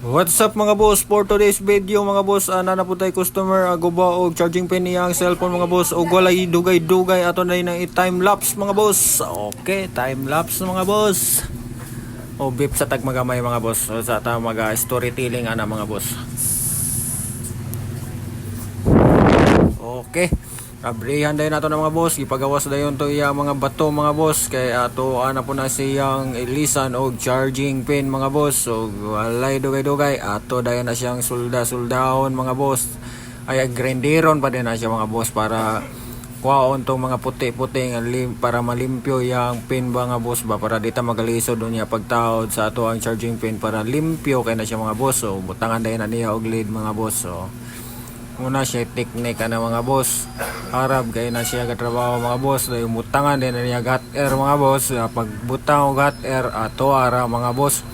What's up mga boss? For today's video mga boss, na po tayo customer guba og charging pin niyang cellphone mga boss og walay dugay-dugay ato na yung time lapse mga boss. Okay, time lapse mga boss. O beep sa tag magamay mga boss. O, sa ta maga storytelling ana mga boss. Okay. Abrihan dayon nato na mga boss, ipagawas dayon to iya mga bato mga boss kay ato ana po na siyang ilisan og charging pin mga boss. So walay dugay-dugay ato dayon na siyang sulda-suldahon mga boss. Ay grinderon pa din na siya mga boss para kuhaon tong mga puti-puti para malimpyo yang pin ba nga boss ba para dita magalisod niya pagtaod sa ato ang charging pin para limpyo kay na siya mga boss. So butangan dayon na niya og lead mga boss. So muna siya teknik na mga boss harap kay na siya katrabaho mga boss dayon butangan din na niya gat air mga boss. Pagbutang og gat air ato ara mga boss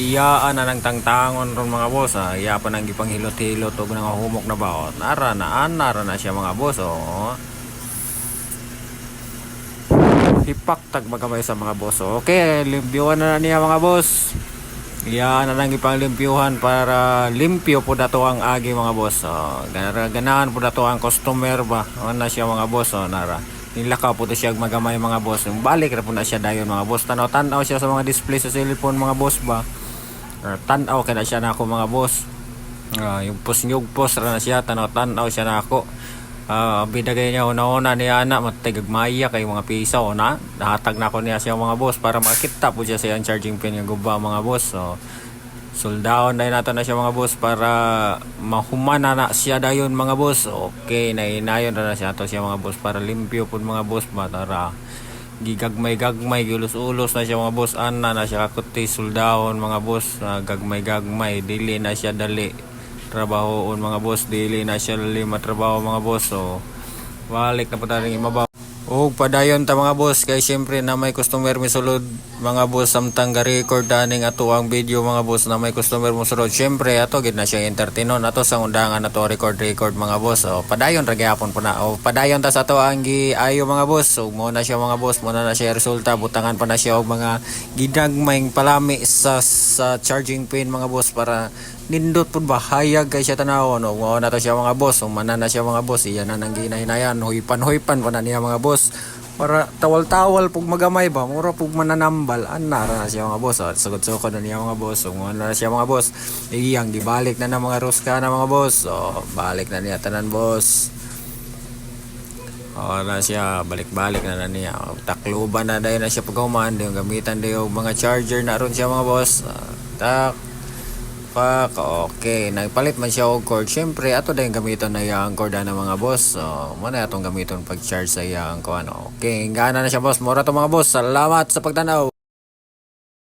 iyaan na ng tangtangon ron mga boss. Iya pa nang gipanghilot-hilot og nang humok na baot nara na siya mga boss. Hipak magkamay sa mga boss. Okay, limpyuhan na niya mga boss. Yan na lang ipanglimpyuhan para limpyo po dato ang agi mga boss. Ganahan po dato ang customer ba. Na siya mga boss. Nara. Nilakaw po to siya magamay mga boss. Balik na po na siya dayon mga boss. Tanaw siya sa mga display sa cellphone mga boss ba. Tanaw kaya na siya na ako mga boss. Yung post na siya. Tanaw siya na ako. Bidagay niya una-una niya anak matagagmaya kay mga pisaw na nahatag na ko niya siya mga boss para makita po siya sa yung charging pin yung guba mga boss. So soldahon dahil nato na siya mga boss para mahumana na siya dayon mga boss. Okay, nainayon na siya to siya mga boss para limpyo po mga boss ba tara gigagmay giulos-ulos na siya mga boss. Ana na siya kakuti soldahon mga boss. Gagmay dili na siya dali trabahoon mga boss, dili na siya lima trabaho mga boss. So balik na po tayo imabaw o padayon ta mga boss kay syempre na may customer misulod mga boss samtang ga-record daning ato ang video mga boss na may customer mo sulod syempre ato gid na siya entertainon ato sa undangan ato record mga boss. O padayon ra gyapon po na o padayon ta sa ato ang giayo mga boss. So mo na siya mga boss, mo na siya resulta butangan pa na siya og mga gidagmayng palami sa charging pin mga boss para nindot pud ba hayag kay siya tanawon. O mo na to siya mga boss, umana na siya mga boss. Iyan na nang ginahinayan hoypan pa na niya mga boss para tawal-tawal pug magamay ba mura pug mananambal anara na siya mga boss. Sugod-sugod na niya mga boss. So na siya mga boss iyang gibalik na mga ruska na mga boss. So balik na niya tanan boss. Na siya balik na niya takluban na dayon na siya paghuman dayon gamitan dayon mga charger na ron siya mga boss. Okay, nagpalit man siya og cord. Syempre ato dayon gamiton na yang cord na mga boss. So mo na atong gamiton pag charge sa yang kuan. Okay, gana na siya boss. Mura to mga boss. Salamat sa pagtanaw.